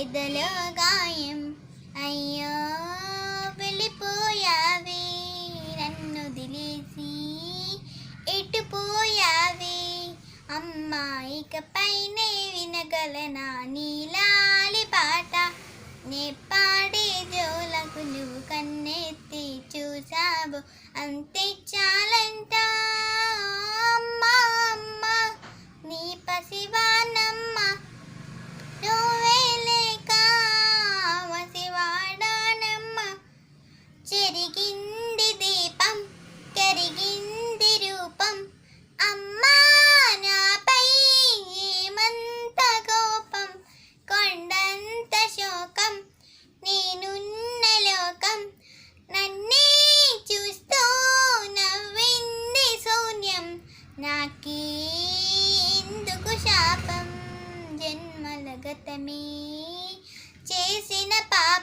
ఎదలో గాయం. అయ్యో వెళ్ళిపోయావే నన్ను దిలేసి, ఎటు పోయావే అమ్మా ఇకపైనే వినగలనా నీలాలి పాట. నే పాడే జోలకు నువ్వు కన్నెత్తి చూసావు, అంతే చాలంట. అమ్మా అమ్మా నీ పసివానమ్మ, నువ్వే లేక వసివాడానమ్మ. చెరిగింది దీపం, కరిగింది రూపం, అమ్మా నాపై ఏమంత కోపం. కొండంత శోకం నేనున్న లోకం, నన్నే చూస్తూ నవ్వింది శూన్యం. నాకెందుకు శాపం, జన్మల గతమే చేసిన పాపం.